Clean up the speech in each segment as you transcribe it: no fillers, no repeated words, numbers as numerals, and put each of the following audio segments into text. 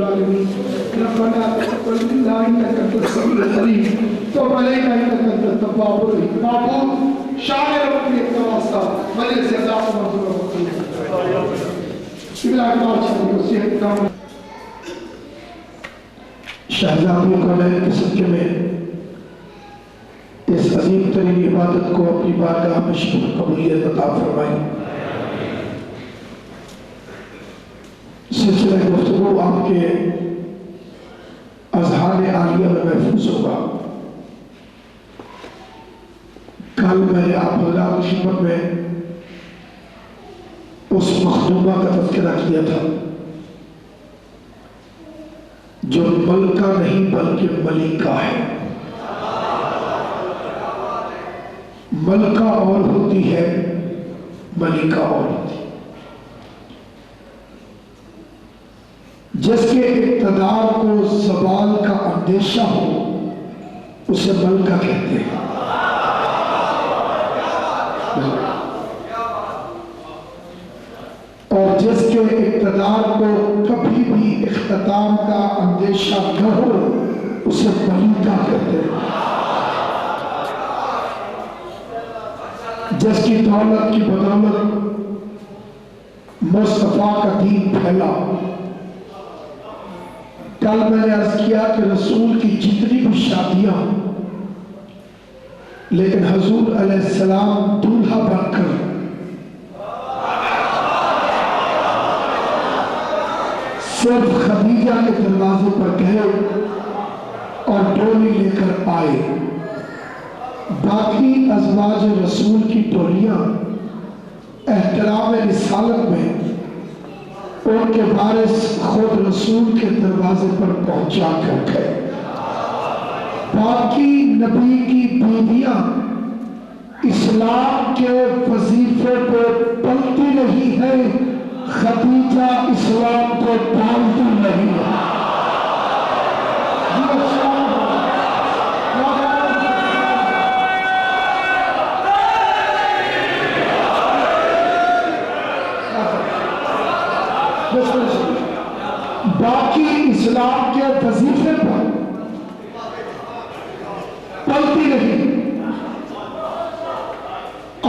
ربنا تقبل منا انك انت السميع العليم تب علينا انك انت التواب الرحيم معبود شان رب کے واسطہ وجہ سے ذات منظور ہوتی شکر اکبر چاہیے صحت کا شہزادوں کو لے کے سچے میں اس عظیم ترین عبادت کو اپنی بارگاہ میں شکر قبولیت عطا فرمائے. سلسلہ گفتگو آپ کے اذہان عالیہ میں محفوظ ہوگا. کل میں نے آپ حضرات کی خدمت میں اس مخدومہ کا تذکرہ کیا تھا جو ملکہ نہیں بلکہ ملکہ ہے. ملکہ اور ہوتی ہے، ملکہ اور ہوتی ہے. جس کے اقتدار کو زوال کا اندیشہ ہو اسے ملکہ کہتے ہیں. اور جس کے اقتدار کو کبھی بھی اختتام کا اندیشہ نہ ہو اسے ملکہ کہتے ہیں. جس کی دولت کی بدولت مصطفیٰ کا دین پھیلا. کل میں نے عرض کیا کہ رسول کی جتنی بھی شادیاں لیکن حضور علیہ السلام دولہا بن کر صرف خدیجہ کے دروازے پر گئے اور ڈولی لے کر آئے. باقی ازواج رسول کی ڈولیاں احترام رسالت میں ان کے وارث خود رسول کے دروازے پر پہنچا کر گئے. باقی نبی کی بیویاں اسلام کے وظیفے پہ پلتی نہیں ہے، خدیجہ اسلام کو پالتی نہیں ہے. باقی اسلام کے وظیفے پر پلتی نہیں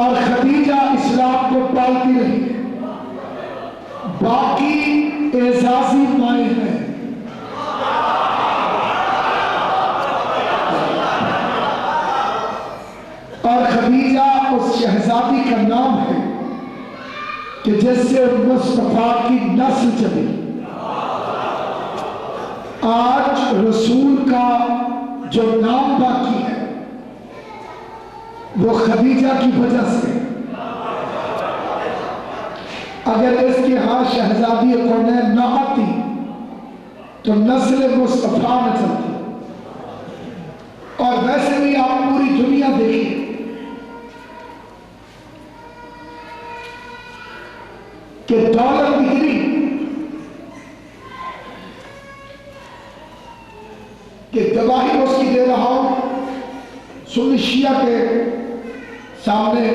اور خدیجہ اسلام کو پالتی نہیں. باقی اعزازی مائیں ہیں. اور خدیجہ اس شہزادی کا نام ہے کہ جس سے مصطفیٰ کی نسل چلی. آج رسول کا جو نام باقی ہے وہ خدیجہ کی وجہ سے. اگر اس کے ہاں شہزادی کونین نہ آتی تو نسل مصطفیٰ میں چلتی. اور ویسے بھی آپ پوری دنیا دیکھیں کہ دولت اتنی کہ گواہی اس کی دے رہا ہوں سنی شیعہ کے سامنے.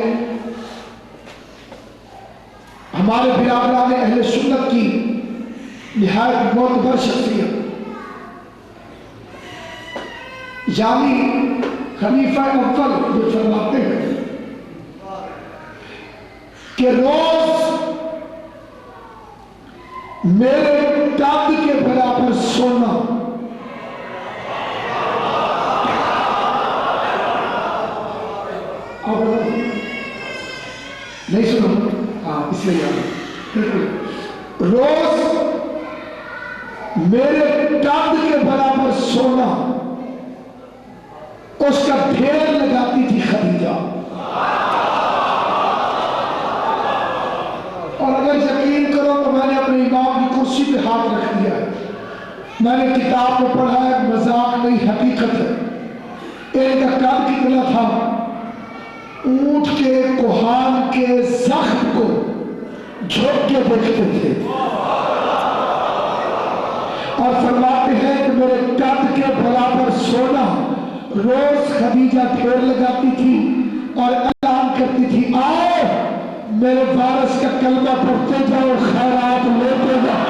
ہمارے برادران اہل سنت کی نہایت معتبر شخصیت یعنی خلیفہ اول یہ فرماتے ہیں کہ روز میرے داد کے برابر سونا نہیں سنو. ہاں اس لیے روز میرے داد کے برابر سونا اس کا ڈھیر لگاتی تھی خدیجہ. اور اگر یقین کرو تو میں نے اپنے امام کی کرسی پہ ہاتھ رکھ دیا ہے. میں نے کتاب میں پڑھا ہے، مذاق نہیں حقیقت ہے. ایک کا کام کتنا تھا، اونٹ کے کوہان کے زخم کو جھوک کے دیکھتے تھے اور فرماتے ہیں کہ میرے قد کے برابر سونا روز خدیجہ ڈھیر لگاتی تھی اور اعلان کرتی تھی آؤ میرے وارث کا کلمہ پڑھتے جاؤ، خیرات لیتے جاؤ.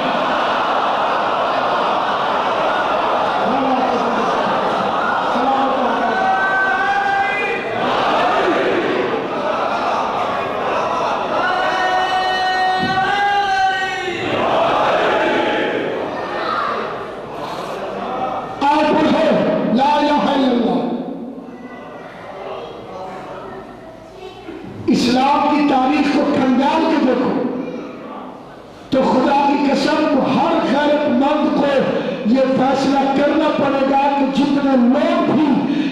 یہ فیصلہ کرنا پڑے گا کہ جتنے لوگ بھی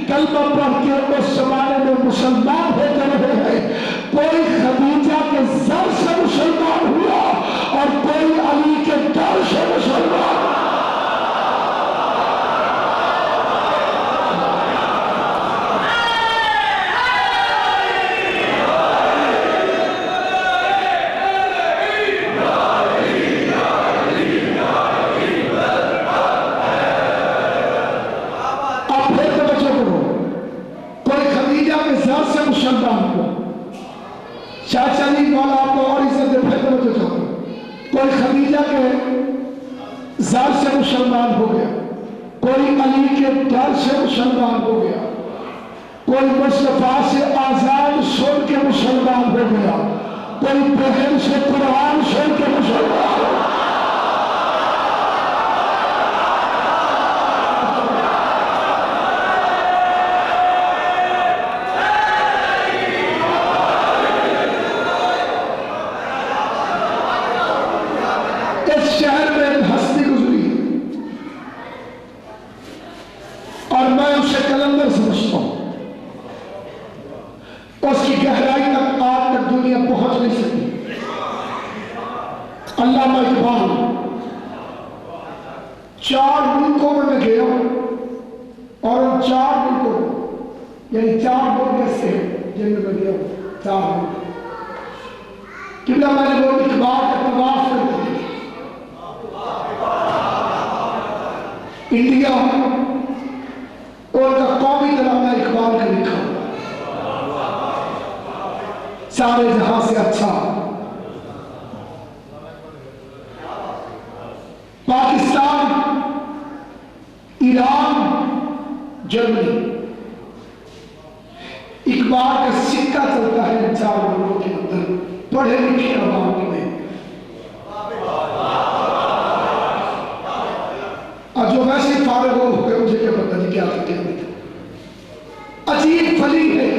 کلمہ پڑھ کے اس زمانے میں مسلمان ہوتے رہے ہیں، کوئی خدیجہ کے زر سے مسلمان ہوا اور کوئی علی کے در سے مسلمان ہوا۔ چاچا جی مولا آپ کو اور عزت دے، پھر توجہ کرو۔ کوئی خدیجہ کے زار سے مسلمان ہو گیا، کوئی علی کے ڈر سے مسلمان ہو گیا، کوئی مصطفیٰ سے آزان سن کے مسلمان ہو گیا، کوئی بہن سے قرآن سن کے مسلمان ہو گیا۔ شہر میں ایک ہستی گزری اور میں اسے کلندر سمجھتا ہوں، اس کی گہرائی تک آج تک دنیا پہنچ نہیں سکی۔ علامہ اقبال 4 ملکوں میں گیا اور ان 4 ملکوں یعنی 4 ملک ایسے جن میں گیا 4 ملک قبلہ میں نے وہ اقبال کا طواف کرتے تھے۔ انڈیا اور کا قومی ترانہ اقبال کا لکھا سارے جہاں سے اچھا، پاکستان، ایران، جرمنی، اقبال کا سکہ چلتا ہے ان 4 ملکوں کے اندر پڑھے لکھے عوام میں۔ جو ویسے فارغ ہو گئے مجھے کیا پتہ نہیں کیا کرتے ہیں۔ عجیب ولی ہے،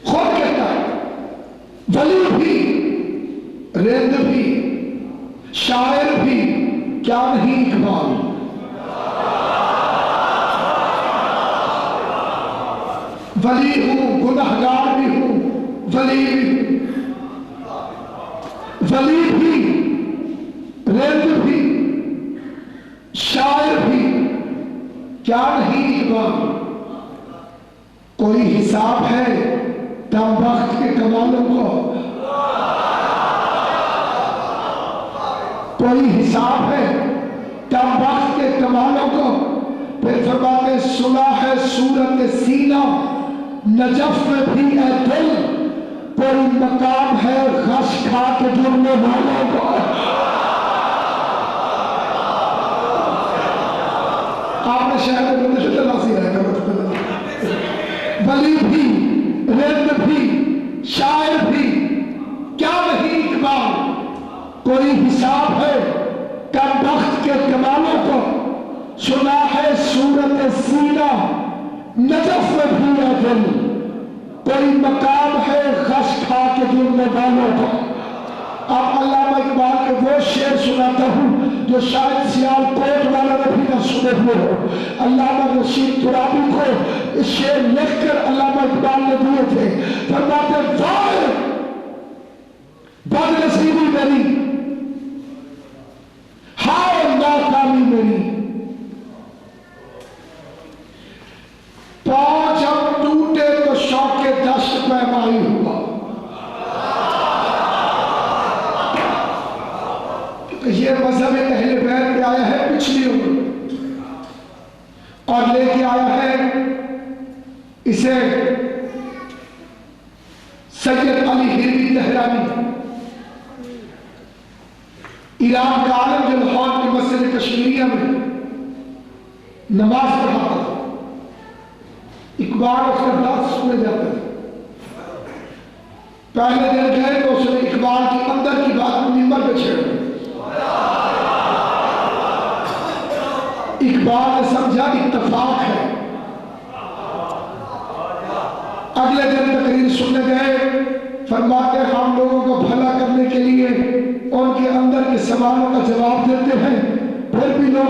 خود کہتا ہے ولی بھی، رند بھی، شاعر بھی، کیا نہیں اقبال۔ ولی ہوں، گنہگار بھی ہوں، ولی بھی، ولی بھی، رند بھی، شاعر بھی، کیا نہیں اقبال۔ کوئی حساب ہے دم بخت کے کمالوں کو، کوئی حساب ہے دم بخت کے کمالوں کو۔ پھر فرماتے سنا ہے صورت سینہ نجف میں بھی اے دل، کوئی مقام ہے غش کھا کے جرنے والوں کو۔ آپ نے شہر میں بندے سے تلاسی رہے گا، ولی بھی، رند بھی، شاعر بھی، کیا نہیں اقبال۔ کوئی حساب ہے کم بخت کے کمالوں کو، سنا ہے صورت سینہ نجف میں بھی ہے دل، کوئی مقام ہے غش کھا کے جرنے والوں کو۔ اب علامہ اقبال کے وہ شعر سناتا ہوں جو شاید سیال کوٹ والا نے بھی نہ سنے ہوئے ہو۔ علامہ رشید ترابی کو اس شعر لکھ کر علامہ اقبال نے دیے تھے۔ فرماتے وائے بد نصیبی میری، ہائے ناکامی میری، پاؤں جب ٹوٹے تو شوق دشت پیمائی ہوا۔ یہ مذہب اہل بیت میں آیا ہے پچھلی عمر اور لے کے آیا ہے اسے سید علی ہیروی تہرانی، ایران کا عالم جو لاہور کی مسجد کشمیریہ میں نماز پڑھاتا تھا، اقبال اس کا درس سنے جاتا تھا۔ پہلے دن گئے تو اس نے اقبال کی اندر کی بات منبر پہ چھیڑ دی۔ اقبال نے سمجھا اتفاق ہے۔ اگلے دن تقریر سننے گئے، فرماتے ہم لوگوں کو بھلا کرنے کے لیے ان کے اندر کے سوالوں کا جواب دیتے ہیں، پھر بھی لوگ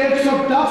110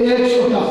110।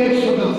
110,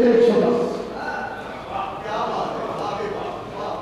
110।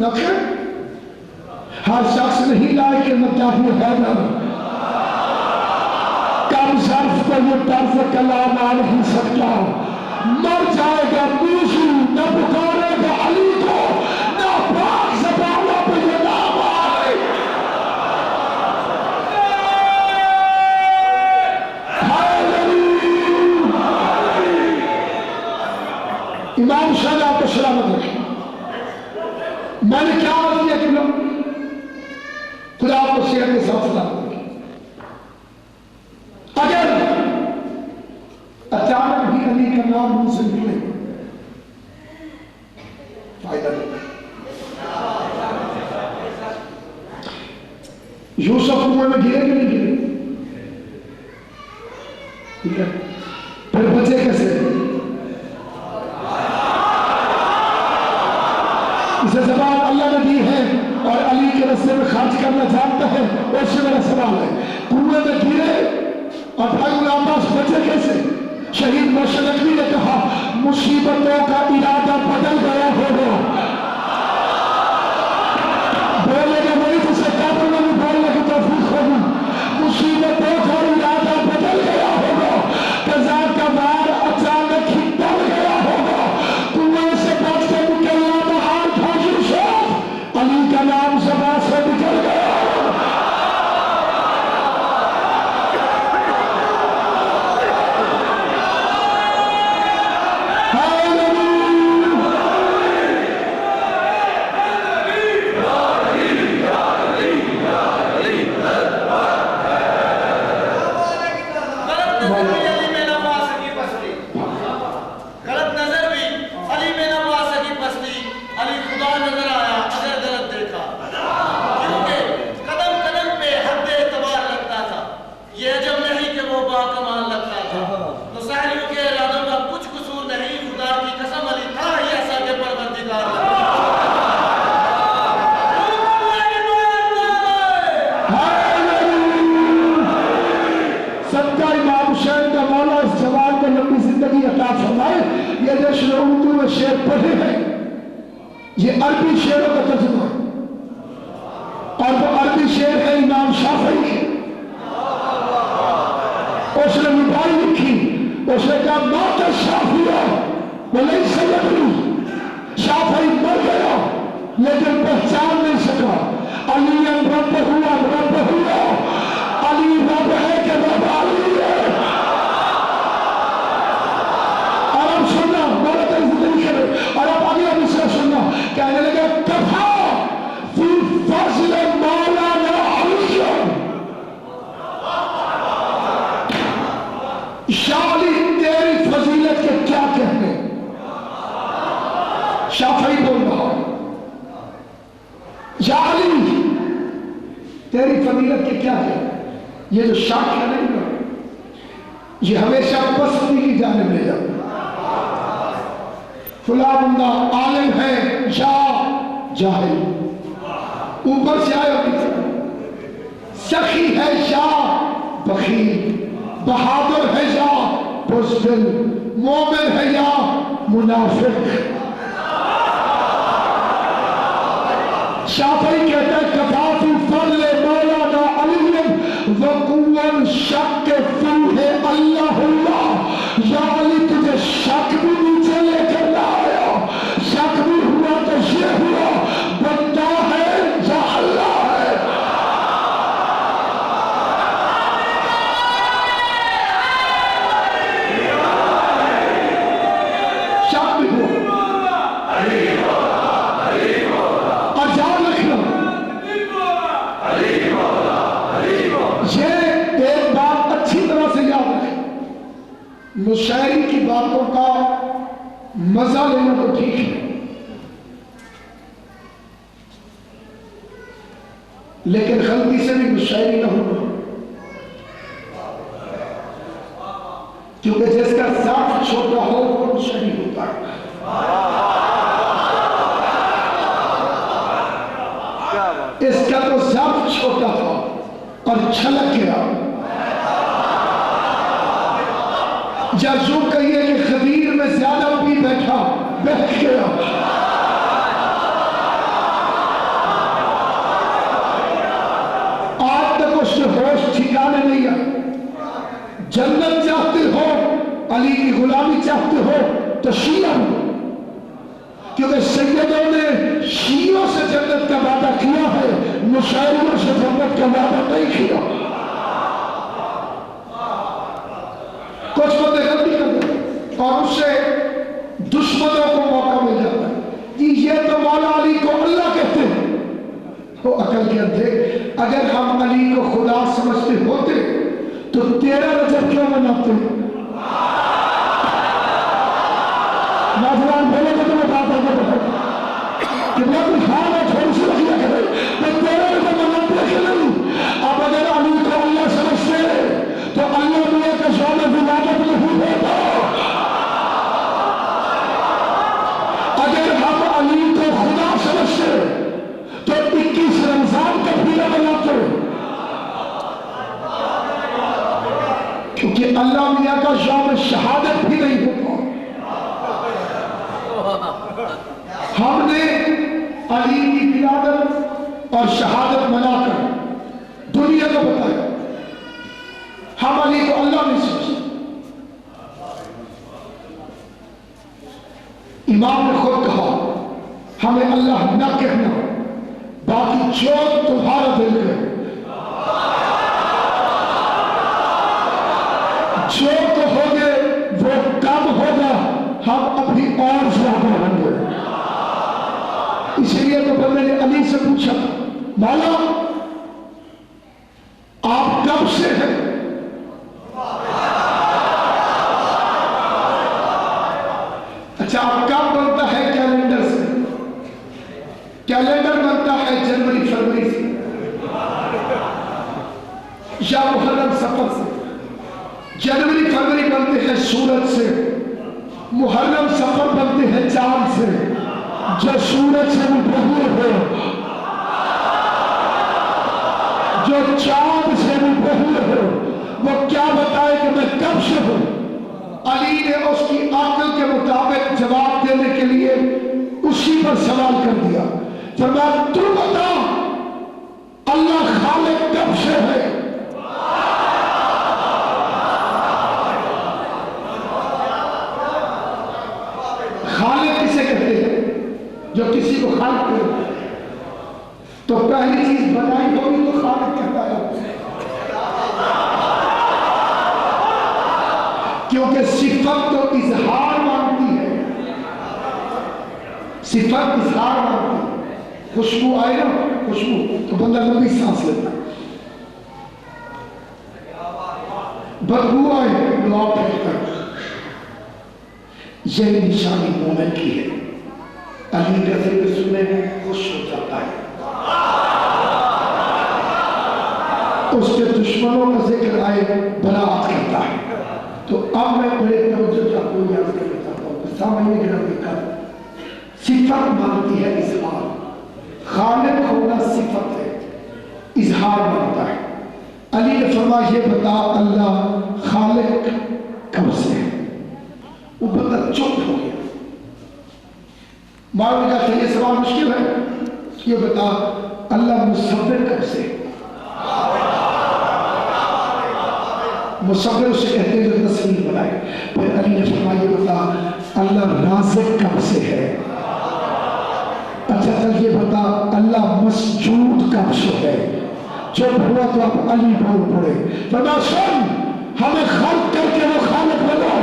دیکھیں ہر شخص نہیں لائے کہ مداحی حیدر کم ظرف کو یہ طرز کلام آ نہیں سکتا مر جائے گا موسیٰ نہ پکارے گا علی کو نہ پاک زبانوں پہ یہ نام آئے امام شاہ آپ کو سلامت رکھیں میں نے کیا عرض کیا کہ خدا آپ کو صحت کے ساتھ سلامت رکھیں اگر اچانک بھی علی کا نام منہ سے نکلے فائدہ نہیں یوسف کنویں میں گرے کہ نہیں گرے ٹھیک ہے پھر بچے کیسے اسے زبان اللہ نے دی ہے اور علی کے رستے میں خرچ کرنا جانتا ہے اس سے میرا سوال ہے کنویں میں گرے اور بھائی غلام عباس بچے کیسے شہید مرشد نقوی نے کہا مصیبتوں کا ارادہ بدل گیا ہوگا بولے گا وہی جسے کابل میں بھی بولنے کی توفیق ہوگی مصیبتوں کا ارادہ بدل گیا ہوگا قضا کا وار اچانک ہی ٹل گیا ہوگا کنویں سے بچ کے نکلنا بہار تھا یوسف علی کا نام زبان سے نکل گیا یہ جو شعر اردو میں شعر پڑھے ہیں یہ عربی شعروں کا ترجمہ ہے اور وہ عربی شعر ہے امام شافعی کے اس نے مبائی لکھی اس نے کہا موت شافعیہ ولی سیدنی شافعی مر گیا لیکن پہچان نہیں سکا علی رب ہوا علی رب ہے کہ رب علی ہے اور اب اگلا دوسرا سننا کہنے لگا کفا فی فضل مولانا علی شاہ علی تیری فضیلت کے کیا کہنے شافعی بول رہا یا علی تیری فضیلت کے کیا کہنے یہ جو شاہ کہنے لگا یہ ہمیشہ پسندی کی جانب لے جاتا فلاں بندہ عالم ہے یا جاہل اوپر سے آئے سخی ہے یا بخیل بہادر ہے یا بزدل مومن ہے یا منافق شافعی کہتا ہے کفافی فضل مولانا علی وقوان شک فیہ اللہ اللہ یا علی تجھے شک بھی نیچے لے کر لایا شک بھی ہوا تو یہ ہوا بندہ ہے یا اللہ ہے شک بھی ہوا اور یاد رکھنا یہ ایک بات اچھی طرح سے یاد رکھیں مشاعری کی باتوں کا مزہ لینا تو ٹھیک ہے لیکن غلطی سے بھی مشاعری نہ ہونا کیونکہ جس کا ذات چھوٹا ہو وہ مشاعری ہوتا ہے اس کا تو ذات چھوٹا تھا اور چھلک گیا یا یوں کہیے کہ خدیر میں زیادہ پی بیٹھا بہت گیا چاہتے ہو تو شیعہ ہو، کیونکہ سیدوں نے شیعوں سے جنت کا وعدہ کیا ہے، مشاعروں سے جنت کا وعدہ نہیں کیا۔ کچھ بندے غلطی کرتے ہیں اور اس سے دشمنوں کو موقع مل جاتا ہے کہ یہ تو مولا علی کو اللہ کہتے ہیں۔ وہ عقل کے اندھے، اگر ہم علی کو خدا سمجھتے ہوتے تو 13 رجب کیوں مناتے؟ نوجوان بولے تو تمہیں بات آگے کہ میں کوئی خان ہے تھوڑی سی رکھیا کرے میں 13 رجب مناتے کہ نہیں؟ اب اگر علی کو اللہ سمجھتے تو اللہ دعا کا شعب ولادت نہیں ہوتا۔ اگر ہم علی کو خدا سمجھتے تو 21 رمضان کا پھیلا بناتے، کیونکہ اللہ میاں کا شعب شہادت بھی نہیں ہوتا۔ ہم نے علی کی ولادت اور شہادت منا کر دنیا کو بتایا، ہم علی کو اللہ نہیں سمجھتے۔ امام نے خود کہا ہمیں اللہ نہ کہنا، باقی جو تمہارا دل کرے، جو کہو گے وہ کم ہوگا، ہم ابھی اور زیادہ ہوں گے۔ اسی لیے تو بندے نے علی سے پوچھا مولا آپ کب سے ہیں؟ اچھا آپ کب بنتا ہے کیلنڈر سے؟ کیلنڈر بنتا ہے جنوری فروری سے یا محرم صفر سے۔ جنوری فروری بنتے ہیں سورج سے، محرم صفر بنتے ہیں چاند سے۔ جو سورج سے متحول ہو، جو چاند سے متحول ہو، وہ کیا بتائے کہ میں کب سے ہوں؟ علی نے اس کی عقل کے مطابق جواب دینے کے لیے اسی پر سوال کر دیا، فرمایا تو بتا اللہ خالق کب سے ہے؟ خالق کسے کہتے ہیں؟ جو کسی کو خالق کرے، تو پہلی چیز بنائی ہوگی تو خالق کہتا ہے، کیونکہ صفت تو اظہار مانگتی ہے، صفت اظہار مانگتی ہے۔ خوشبو آئے نا، خوشبو تو بندہ لمبی سانس لیتا ہے، بدبو آئے دعا پھیلتا ہے۔ یہ نشانی مومن کی ہے، علی کا ذکر سننے میں خوش ہو جاتا ہے، اس کے دشمنوں کا ذکر آئے برات کرتا ہے۔ تو اب میں بڑے توجہ چاہتا ہوں، یاد کرنا چاہتا ہوں، سامنے گرامی کر صفت مانگتی ہے اظہار، خالق ہونا صفت ہے، اظہار مانگتا ہے۔ علی نے فرمایا یہ بتا اللہ خالق کب سے ہے؟ وہ بندہ چپ ہو گیا۔ معلوم کہا کہ یہ سوال مشکل ہے، یہ بتا اللہ مصور کب سے؟ مصور اسے کہتے ہیں جو تصویر بنائے۔ پھر علی نے فرمایا یہ بتا اللہ رازق کب سے ہے؟ اچھا چل یہ بتا اللہ مسجود کب سے ہے؟ جب ہوا تو آپ علی بول پڑے، فرمایا سن ہمیں خلق کر کے وہ خالق بنا۔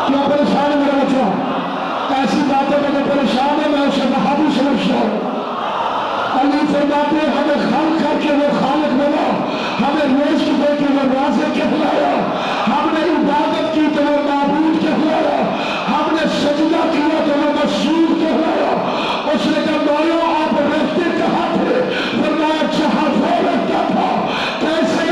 کیا پریشان ہے میرا بچہ؟ ایسی باتیں میں پریشان ہے، میں اسے بہادی سمجھتا ہوں۔ علی فرماتے ہیں ہمیں خلق کر کے وہ خالق بنا، ہمیں رزق دے کے وہ رازق کہلایا، ہم نے عبادت کی تو وہ معبود کہلایا، ہم نے سجدہ کیا تو وہ مسجود کہلایا۔ اس نے کہا مولا آپ رہتے کہاں تھے؟ فرمایا جہاں وہ رہتا تھا۔ کیسے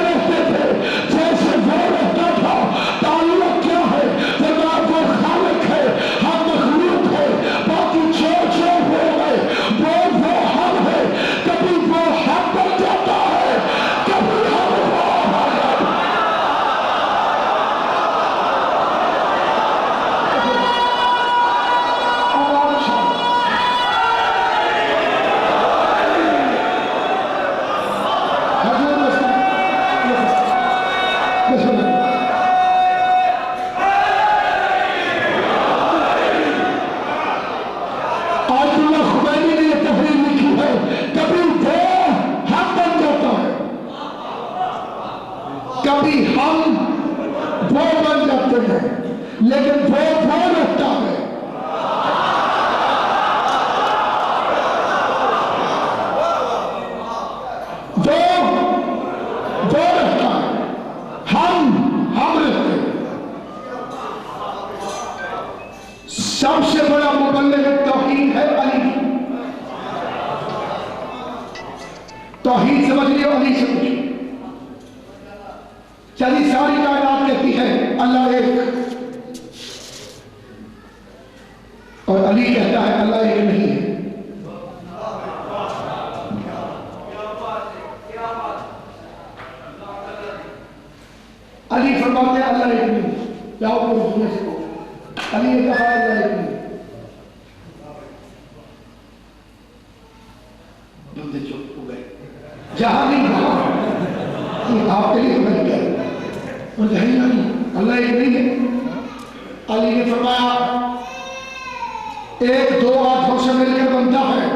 کہتا ہے اللہ ایک نہیں ہے. علی فرماتے ہیں اللہ ایک نہیں. جاؤ کو دنیا سے کو علی نے کہا اللہ ایک نہیں. بندے چپ ہو گئے. جہاں نہیں وہاں آپ کے لیے بن گئے. اللہ ایک نہیں ہے. علی نے فرمایا ایک دو آنکھوں سے مل کر بنتا ہے,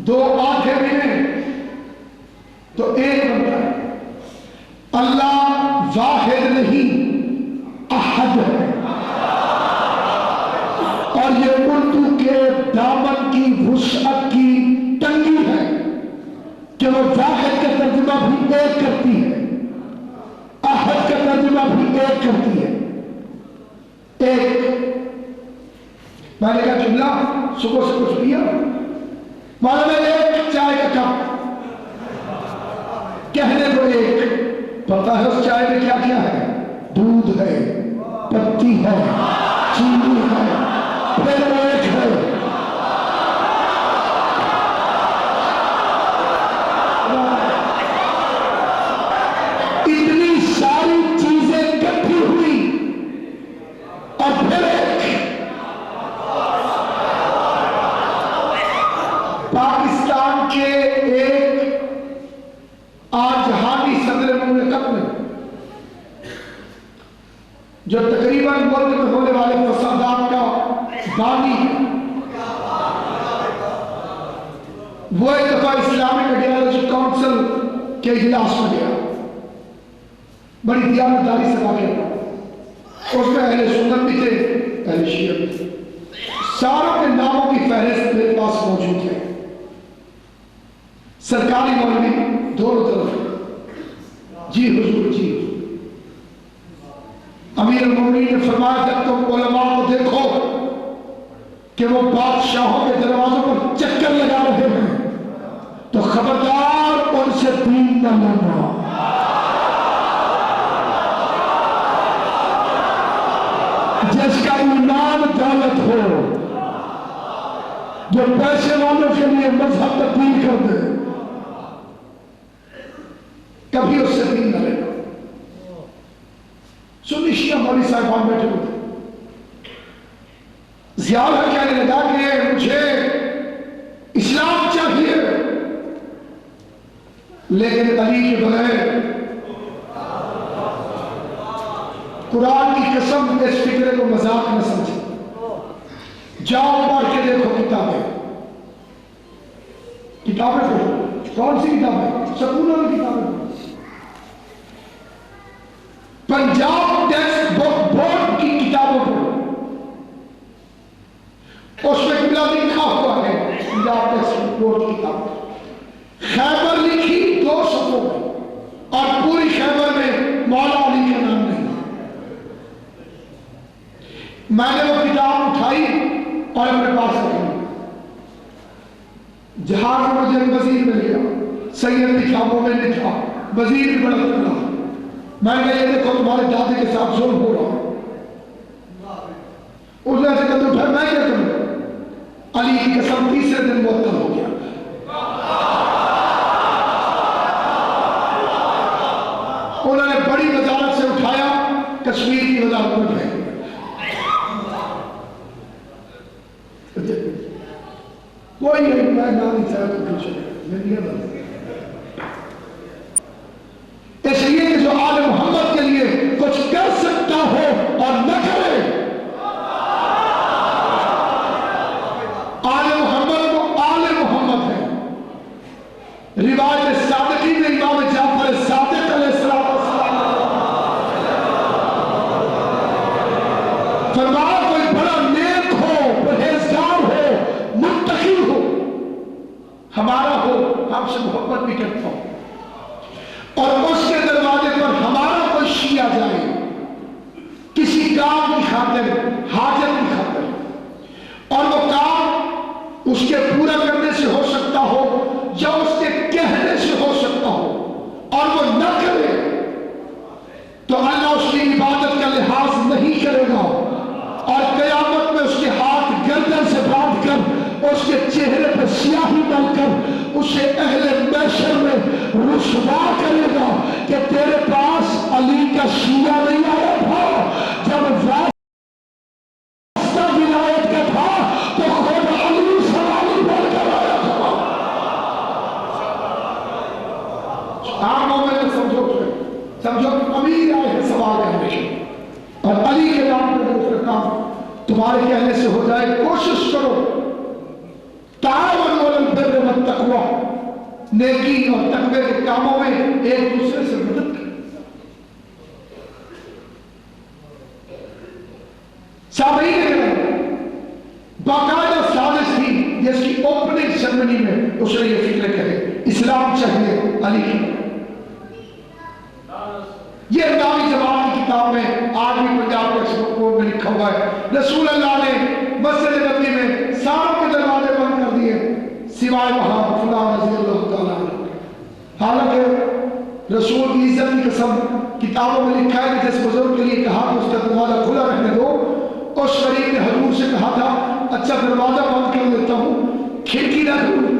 دو آنکھیں ملیں تو ایک بنتا ہے. اللہ واحد نہیں احد ہے. اور یہ اردو کے دامن کی وسعت کی تنگی ہے کہ وہ واحد کا ترجمہ بھی ایک کرتی ہے, احد کا ترجمہ بھی ایک کرتی ہے. ایک میں نے کہا جملہ صبح سے کچھ پیا مولانا ایک چائے کا کپ کہنے کو ایک, پتا ہے اس چائے میں کیا کیا ہے؟ دودھ ہے, پتی ہے, چینی ہے, پھر ایک ہے. اتنی ساری چیزیں اکٹھی ہوئی اور پھر ایک. پاکستان کے ایک آج جہانی صدر مملکت میں جو تقریباً ملک میں ہونے والے فسادات کا بانی ہے, وہ ایک دفعہ اسلامک آئیڈیالوجی کونسل کے اجلاس میں گیا, بڑی دیانتداری سے واقع تھا. اس میں اہل سنت بھی تھے, اہل شیعہ بھی تھے. ساروں کے ناموں کی فہرست میرے پاس موجود ہے. سرکاری مولوی دونوں طرف, جی حضور جی حضور. امیر المومنین نے فرمایا جب تم علماء کو دیکھو کہ وہ بادشاہوں کے دروازوں پر چکر لگا رہے ہیں تو خبردار ان سے دین نہ لینا. جس کا ایمان دولت ہو, جو پیسے والوں کے لیے مذہب تبدیل کر دے, کبھی اس سے دین نہ لینا. سنی شیعہ مولوی صاحبان بیٹھے ہوتے, زیادہ کہنے لگا کہ مجھے اسلام چاہیے لیکن علی کے بغیر. قرآن کی قسم اس فکرے کو مذاق نہ سمجھے. جاؤ پڑھ کے دیکھو کتابیں پڑھو. کون سی کتابیں؟ سکولوں کی کتابیں پڑھو. پنجاب ٹیکسٹ بورڈ کی کتابوں پڑھو. اس میں قبلہ لکھا ہوا ہے. پنجاب ٹیکسٹ بورڈ کی کتاب. خیبر لکھی 2 صفوں میں اور پوری خیبر میں مولا علی کا نام نہیں. میں نے وہ کتاب اٹھائی اور اپنے پاس رکھی. جہاز میں مجھے وزیر مل گیا, سید لکھا, وہ میں لکھا, وزیر بھی بڑا تکڑا. میں نے کہا یہ دیکھو تمہارے دادے کے ساتھ ظلم ہو رہا. اس نے ایسے کہتے اٹھا, میں کیا کروں؟ علی کی قسم تیسرے دن معطل ہو گیا. انہوں نے بڑی وزارت سے اٹھایا, کشمیر کی وزارت میں پھینک. کوئی نہیں, میں نام چاہتا تو کچھ نہیں. اس لیے کہ جو آل محمد کے لیے کچھ کر سکتا ہو اور نہ کرے, آل محمد کو آل محمد ہے. روایت صادقی میں امام جعفر صادق علیہ السلام فرمایا کوئی بڑا نیک ہو, پرہیزگار ہو, متقی ہو, ہمارا ہو, ہم سے محبت بھی کرتا ہو, اور اس کے دروازے پر ہمارا کوئی شیعہ جائے کسی کام کی خاطر, حاجت کی خاطر, اور وہ کام اس کے پورا کرنے سے ہو سکتا ہو یا اس کے کہنے سے ہو سکتا ہو, اور وہ نہ کرے تو اللہ اس کی عبادت کا لحاظ نہیں کرے تمہارے کہنے سے ہو جائے، کوشش کرو تعاونوا علی البر والتقوی، نیکی اور تقوی کے کاموں میں ایک دوسرے سے مدد کرو۔ سامعین کے باقاعدہ سازش تھی جس کی اوپننگ سرمنی میں اس نے یہ فکر کرے اسلام چاہیے علی کی۔ یہ نامی جماعت کی کتاب میں آج بھی پنجاب کے میں لکھا ہوا ہے، رسول اللہ نے مسجد نبوی میں ساروں کے دروازے بند کر دیے سوائے وہاں فلاں رضی اللہ تعالیٰ عنہ۔ حالانکہ رسول کی عزت کی قسم کتابوں میں لکھا ہے کہ جس بزرگ کے لیے کہا کہ اس کا دروازہ کھلا رہنے دو، اور شریف نے حضور سے کہا تھا اچھا دروازہ بند کر دیتا ہوں، کھڑکی نہ کھولوں،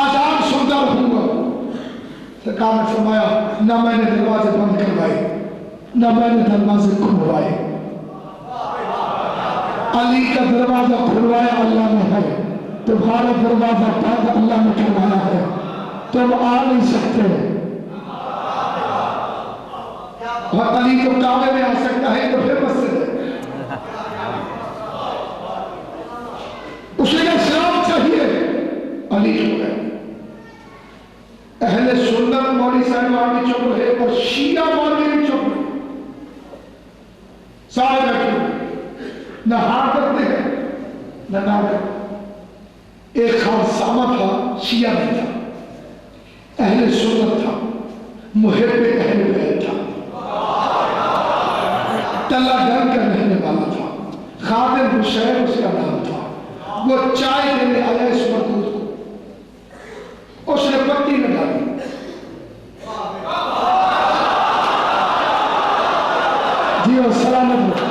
آزاد سنتا رہوں گا۔ سرکار نے فرمایا نہ میں نے دروازے بند کروائے نہ میں نے دروازے کھلوائے، علی کا دروازہ کھلوایا اللہ نے ہے، تمہارا دروازہ بند اللہ نے کھلوایا ہے، تم آ نہیں سکتے۔ اور علی تو کعبے میں آ سکتا ہے تو پھر مسجد ہے۔ اس نے اسلام چاہیے علی کو گئے۔ اہل سنت مولوی صاحب بھی چپ رہے اور شیعہ مولوی بھی چپ رہے، سارے بیٹھے نہ ہاتھ کرتے ہیں نہ نہ کرتے۔ ایک خانسامہ تھا، شیعہ نہیں تھا، اہل سنت تھا، محب اہل بیت تھا، تلا گھر کا رہنے والا تھا، خادم حسین اس کا نام تھا۔ وہ چائے دینے آیا اس مردود کو، اس نے پتی میں ڈالی، جی وہ سلامت ہو۔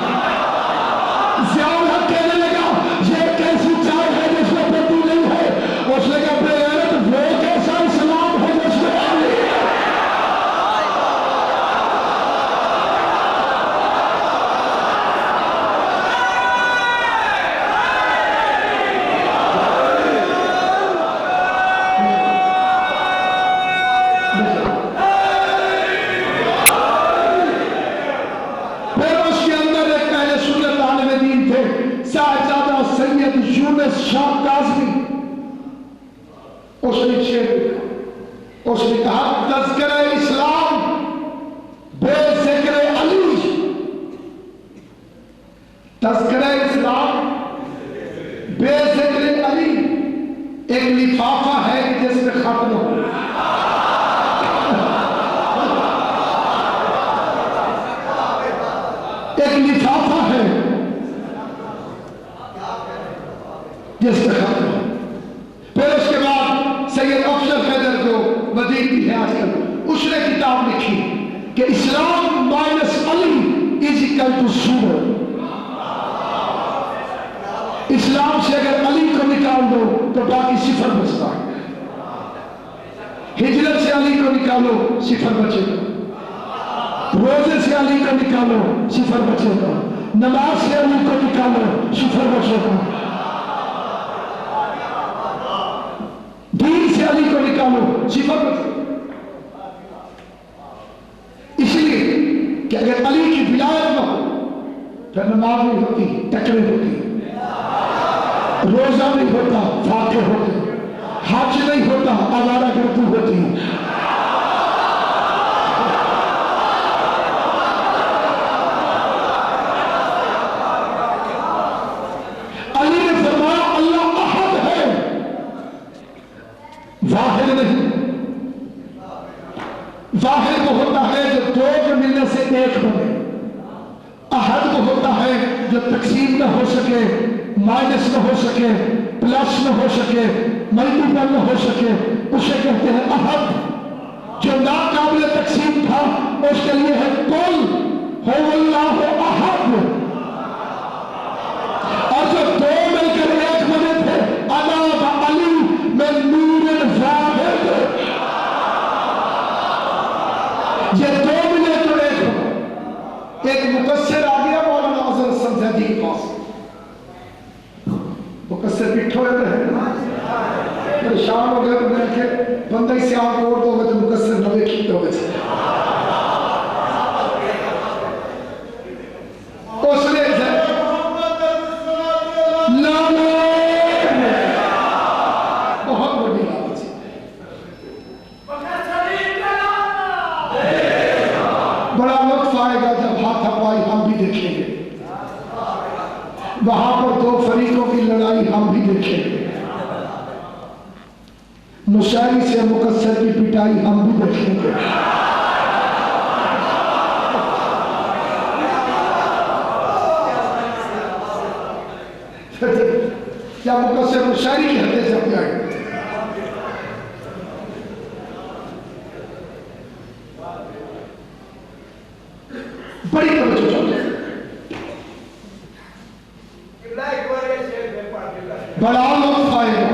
ضیاء الحق کہنے لگا یہ کیسی چائے ہے جس میں پتی نہیں ہے؟ اس نے کہا بے غیرت وہ کیسا اسلام ہے جس میں علی ہے؟ شاہ کاظمی اس نے شعر، اس نے کہا تذکرہ اسلام بے ذکر علی، تذکرہ اسلام بے ذکر علی ایک لفافہ ہے جس میں ختم ہو۔ ایک لفافہ ہے جس میں ختم ہے۔ پھر اس کے بعد سید افضل حیدر جو مدین بھی ہے آج کل، اس نے کتاب لکھی کہ Islam minus Ali is equal to zero. Islam سے اگر علی کو نکال دو تو باقی صفر بچتا ہے، ہجرت سے علی کو نکالو صفر بچے گا، روزے سے علی کو نکالو صفر بچے گا، نماز سے علی کو نکالو صفر بچے گا، دین سے علی کو نکالو صفر بچے گا۔ اس لیے کہ اگر علی کی ولایت نہ ہو پھر نماز نہیں ہوتی، ٹکرے ہوتی، روزہ نہیں ہوتا، فاقے ہوتے، حج نہیں ہوتا، آوارہ گردی ہوتی۔ علی نے فرمایا اللہ احد ہے، واحد نہیں۔ واحد وہ ہوتا ہے جو دو کے ملنے سے ایک بنے، احد وہ ہوتا ہے جو تقسیم نہ ہو سکے، مائنس نہ ہو سکے، پلس نہ ہو سکے، ملٹیپل نہ ہو سکے، اسے کہتے ہیں احد۔ جو ناقابل تقسیم تھا اس کے لیے ہے کل، هو اللہ احد۔ اور جو دو مل کر ایک بنے تھے، انا و علی من نور واحد، یہ دو ملے تو ایک ہو۔ ایک مقصر آ گیا مولانا اظہر سمجھادی کے پاس، مقصر پٹھو ہے پریشان ہو گئے، میں کہ بندہ ہی سے آپ اوڑ دو گے تو مقصر نوے کھیتے ہو گئے۔ آئے گا جب ہاتھ ہپائی ہم بھی دیکھیں گے، وہاں پر دو فریقوں کی لڑائی ہم بھی دیکھیں گے، مشاعری سے مقصر کی پٹائی ہم بھی دیکھیں گے۔ کیا مقصر مشاعری کی حدیں سے اپنے آئے؟ بڑی توجہ چاہتے ہیں، بڑا لطف آئے گا۔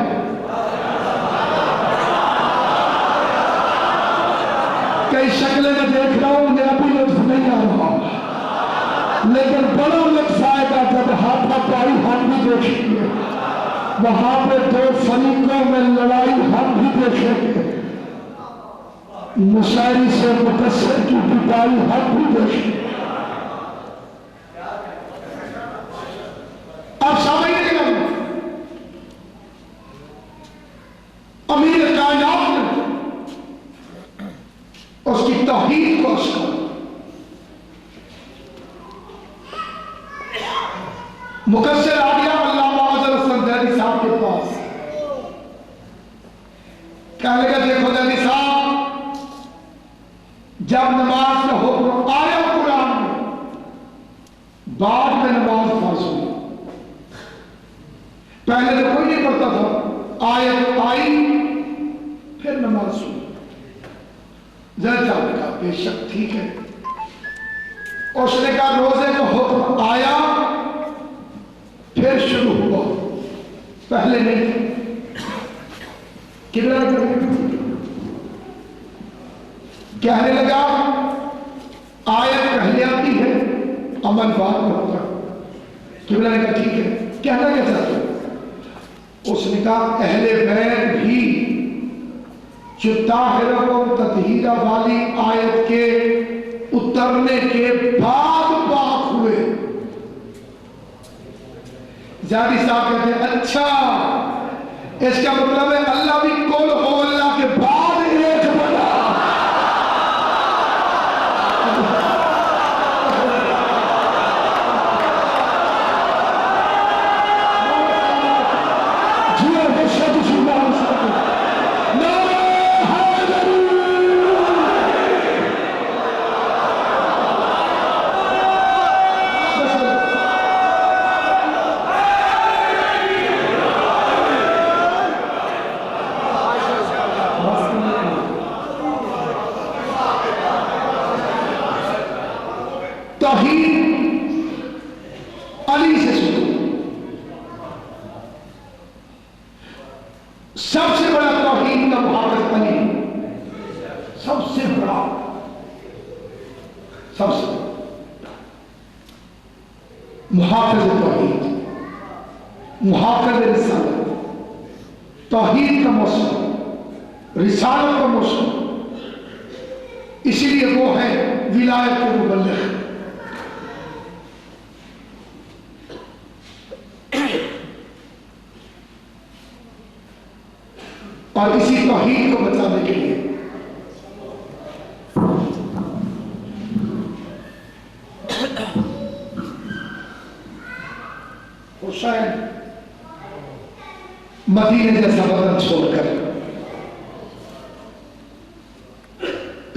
کئی شکلیں میں دیکھ رہا ہوں، مجھے ابھی لطف نہیں آ رہا، لیکن بڑا لطف آئے گا جب ہاتھ پائی ہم بھی دیکھیں گے، وہاں پہ دو فریقوں میں لڑائی ہم بھی دیکھیں گے، مشاعری سے مقصر کی پٹائی ہم بھی دیکھیں گے۔ آپ سامنے لگا امیر کائنات نے اس کی توحید کو اشکا، مقصر آ گیا علامہ اظہر حسن زیدی صاحب کے پاس، کہنے لگا دیکھو زیدی صاحب، جب نماز کا حکم آیا قرآن میں، بعد میں نماز فرض ہوئی، پہلے تو کوئی نہیں پڑھتا تھا، آیت آئی پھر نماز ہوئی۔ زید صاحب نے کہا بے شک ٹھیک ہے۔ اس نے کہا روزے کا حکم آیا پھر شروع ہوا، پہلے نہیں۔ کہنے لگا آیت پہلے آتی ہے، عمل بعد میں ہوتا۔ قبلہ نے کہا ٹھیک ہے، کہنا کیا چاہتے ہو؟ اس نے کہا اہل بیت بھی جو طاہرہ تطہیرہ والی آیت کے اترنے کے بعد پاک ہوئے۔ زیادی صاحب کہتے ہیں اچھا، اس کا مطلب ہے اللہ بھی کل ہو، اللہ کے بعد ایک بنا۔ علی سے شروع، سب سے بڑا توحید کا محافظ علی، سب سے بڑا، سب سے محافظ توحید، محافظ رسالت، توحید کا موسم، رسالت کا موسم، اسی لیے وہ ہے ولایت کے مبلغ۔ اور اسی توحید کو بچانے کے لیے حسین مدینے جیسا وطن چھوڑ کر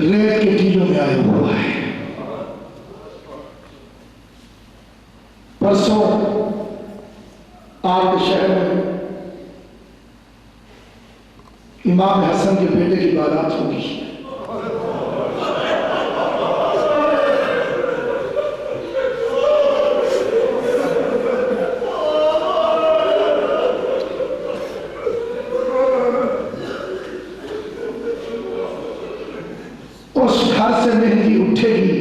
ریت کے ٹیلوں میں آئے ہوا ہے۔ پرسوں آپ کے شہر میں امام حسن کے بیٹے کی بارات ہوگی۔ اس گھر سے مہندی اٹھے گی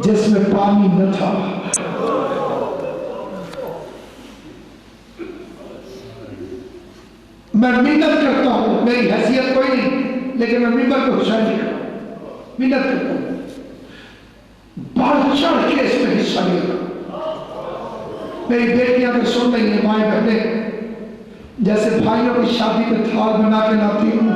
جس میں پانی نہ تھا۔ میں منت کرتا ہوں، میری حیثیت کوئی نہیں، لیکن میں ممبر کو حسین نہیں کرتا ہوں، منت کرتا ہوں، بڑھ چڑھ کے اس میں حصہ لیا۔ میری بیٹیاں تو سن رہی ہیں، مائیں بہنیں، جیسے بھائیوں کی شادی میں تھال بنا کے لاتی ہوں،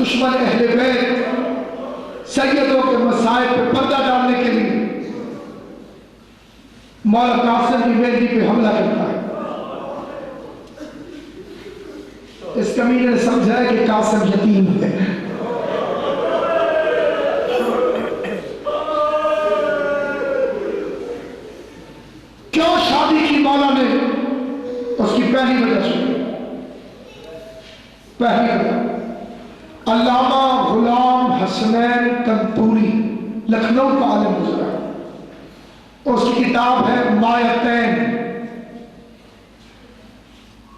دشمن اہل بیت سیدوں کے مسائل پہ پردہ ڈالنے کے لیے مولا قاسم کی بیٹی پہ حملہ کرتا ہے. اس کمینے نے سمجھا ہے کہ قاسم یتیم ہے. کیوں شادی کی مولا نے؟ اس کی پہلی وجہ سنی. پہلی وجہ علامہ غلام حسنین کنتوری لکھنؤ کا عالم گزرا. اس کی کتاب ہے مایتین.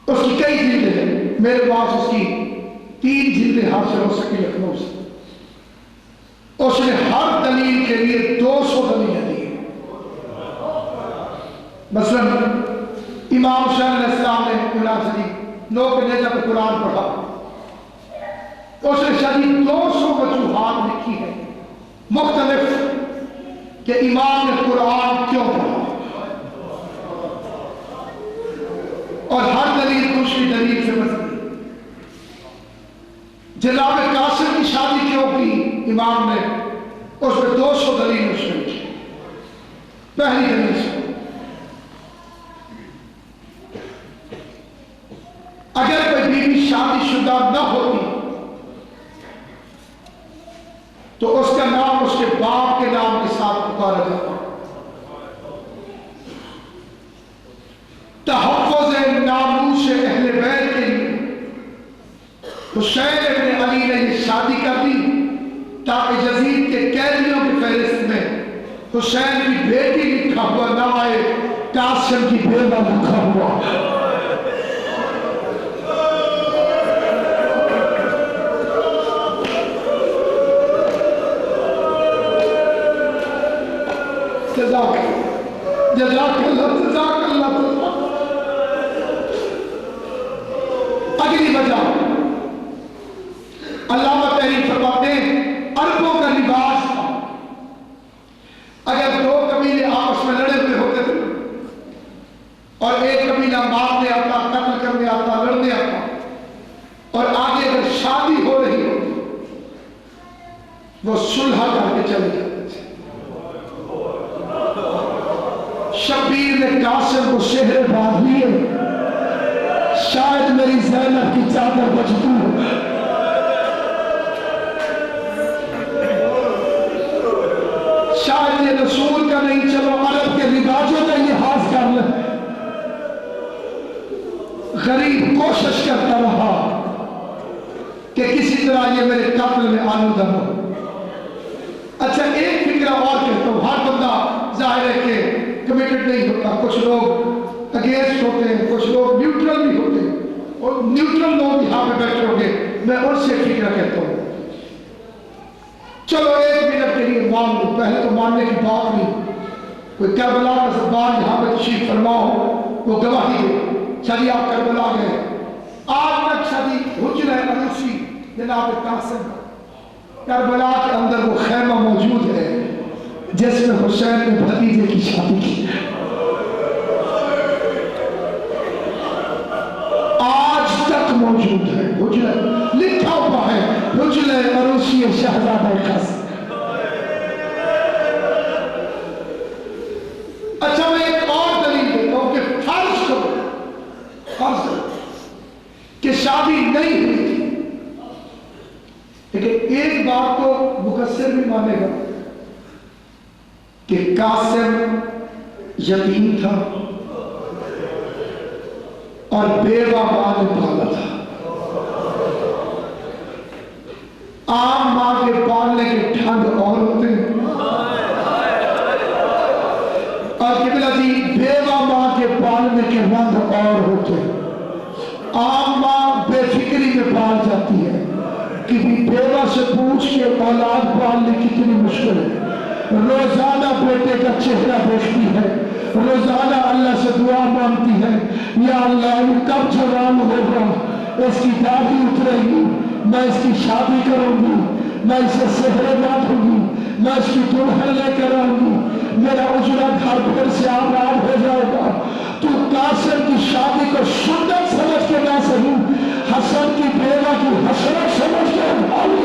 اس کی کئی جلدیں ہیں، میرے پاس اس کی 3 جلدیں حاصل ہو سکی لکھنؤ سے. اس نے ہر دلیل کے لیے 200 دلیلیں دی. مثلا امام شاہ علیہ السلام نے قرآن شریف 9 کے نیزہ پہ قرآن پڑھا. اس نے شریف 200 وجوہات لکھی ہے مختلف کہ امام نے قرآن کیوں پڑھا، اور ہر دلیل دوسری دلیل سے مزید. جناب قاسم کی شادی کیوں کی امام نے؟ اس میں 200 دلیل مشکل کی. پہلی دلیل سے اگر کوئی بیوی شادی شدہ نہ ہوتی تو اس کا نام اس کے باپ کے نام کے ساتھ پکارا جاتا. تحفظ ناموس اہل بیت کے لیے حسین ابن علی نے یہ شادی کر دی تاکہ یزید کے قیدیوں کی فہرست میں حسین کی بیٹی لکھا ہوا نہ آئے، قاسم کی بیوہ لکھا ہوا. جزاک اللہ. اگلی وجہ علامہ تحریر فرماتے ہیں عربوں کا لباس تھا. اگر 2 قبیلے آپس میں لڑے ہوئے ہوتے تھے اور ایک قبیلہ مارنے آتا، قتل کرنے آتا، لڑنے آتا، اور آگے اگر شادی ہو رہی ہوتی وہ صلح کر کے چلے جاتے تھے. شبیر نے قاسم کو شہر باندھ لیے، شاید میری زینب کی چادر بچتی ہو. شاید یہ رسول کا نہیں، چلو عرب کے رواجوں کا لحاظ کر لیں. غریب کوشش کرتا رہا کہ کسی طرح یہ میرے قتل میں آلودہ ہو. اچھا ایک فکرہ اور کہتا ہوں، ہر بندہ ظاہر ہے کہ کمیٹڈ نہیں ہوتا. کچھ لوگ اگینسٹ ہوتے ہیں، کچھ لوگ نیوٹرل بھی ہوتے ہیں، اور نیوٹرل لوگ یہاں پہ بیٹھے ہوں گے. میں ان سے فکرہ کہتا ہوں. چلو 1 منٹ کے لیے مان لو، پہلے تو ماننے کی بات نہیں. کوئی کربلا کا زبان یہاں پہ تشریف فرما ہو وہ گواہی دے. چلیے آپ کربلا گئے، آج تک شادی حجرہ عروسی جناب قاسم کربلا کے اندر وہ خیمہ موجود ہے جس میں حسین نے بھتیجے کی شادی کی. آج تک موجود ہے. حجرہ لکھا ہوا ہے، حجرہ عروسی شہزادہ قاسم. اچھا میں ایک اور دلیل دیتا ہوں کہ فرض کرو کہ شادی نہیں ہوئی تھی، لیکن ایک بات تو مقصر بھی مانے گا کہ قاسم یتیم تھا اور بیوہ ماں نے پالا تھا. عام ماں کے پالنے کے ٹھنگ اور ہوتے ہیں، اور قبلہ جی بیوہ ماں کے پالنے کے رنگ اور ہوتے ہیں. عام ماں بے فکری میں پال جاتی ہے، کہ بیوہ سے پوچھ کے اولاد پالنے کتنی مشکل ہے. روزانہ بیٹے کا چہرہ دیکھتی ہے، روزانہ اللہ سے دعا مانگتی ہے، یا اللہ یہ کب جوان ہوگا، اس کی دادی اترے گی، میں اس کی شادی کروں گی، میں اسے سہرے باندھوں گی، میں اس کی دلہن لے کر آؤں گی، میرا اجڑا گھر پھر سے آباد ہو جائے گا. تو قاسم کی شادی کو سنت سمجھ کے نہ صحیح، حسن کی بیوہ کی حسرت سمجھ کے اٹھا لیا.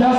10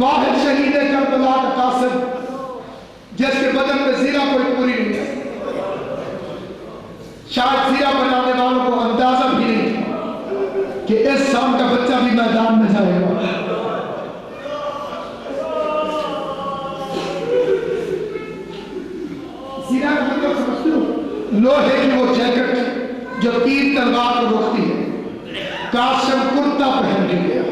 واحد شہید کربلا کا قاسم جس کے بدن میں زیرہ کوئی پوری نہیں ہے، شاید زیرہ بنانے والوں کو اندازہ بھی نہیں تھا کہ اس شام کا بچہ بھی میدان میں جائے گا۔ زیرہ کا مطلب سمجھتے ہو؟ لوہے کی وہ جیکٹ جو تیر تلوار کو روکتی ہے۔ قاسم کرتا پہن کے گیا،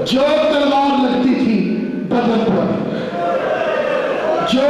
جو تلوار لگتی تھی بدن پر، جو